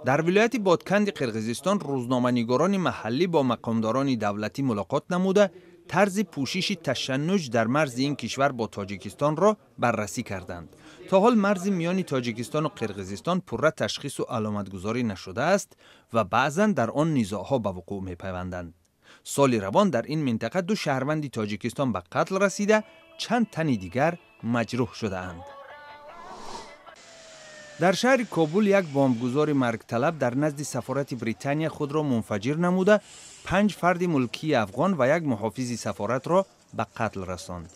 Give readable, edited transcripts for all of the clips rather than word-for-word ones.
در ولایت بادکند قرقیزستان روزنامه‌نگاران محلی با مقامداران دولتی ملاقات نموده طرز پوشش تشنج در مرز این کشور با تاجیکستان را بررسی کردند. تا حال مرز میان تاجیکستان و قرقیزستان پرره تشخیص و علامتگذاری نشده است و بعضاً در آن نزاع‌ها به وقوع می‌پیوندند. سال روان در این منطقه 2 شهروند تاجیکستان به قتل رسیده، چند تن دیگر مجروح شده‌اند. در شهر کابل یک بمبگذار مرگ طلب در نزد سفارت بریتانیا خود را منفجر نموده 5 فرد ملکی افغان و یک محافظ سفارت را به قتل رساند.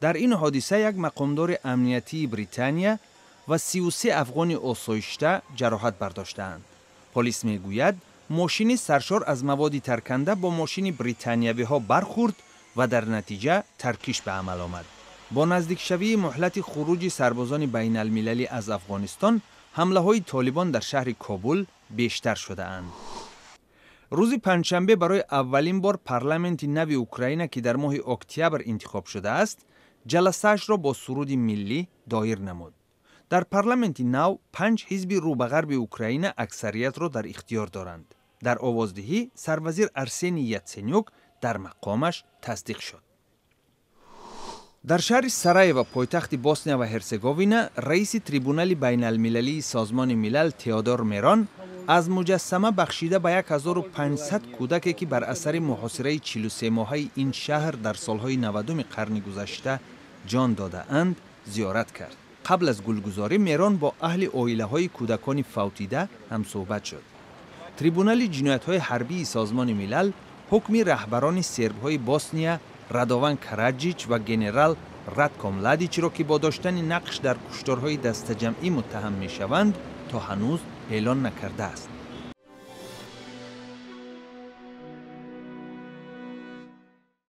در این حادثه یک مقامدار امنیتی بریتانیا و 33 افغان آسایشته جراحت برداشتند. پلیس میگوید ماشین سرشار از مواد ترکنده با ماشین بریتانیایی ها برخورد و در نتیجه ترکیش به عمل آمد. با نزدیک شوی مهلت خروج سربازان بین المللی از افغانستان، حمله های طالبان در شهر کابل بیشتر شده اند. روز پنجشنبه برای اولین بار پارلمانت نو اوکراین که در ماه اکتبر انتخاب شده است، جلسه‌اش را با سرود ملی دایر نمود. در پارلمانت نو 5 حزب رو به غرب اوکراین اکثریت را در اختیار دارند. در آوازدهی سروزیر ارسنی یاتسنیوک در مقامش تصدیق شد. در شهر سرایو پایتخت بوسنیا و هرزگوین، رئیس تریبونال بین المللی سازمان ملل تئودور میران از مجسمه بخشیده به 1500 کودکی که بر اثر محاصره 43 ماهه این شهر در سالهای 90 قرن گذشته جان داده اند زیارت کرد. قبل از گلگزاری میران با اهل عائله های کودکان فوتیده هم صحبت شد. تریبونال جنایت های حربی سازمان ملل حکم رهبران سرب های بوسنیا رادوان کراجیچ و گنرال راتکو ملادیچ را که با داشتن نقش در کشتارهای دسته جمعی متهم می شوند تا هنوز اعلان نکرده است.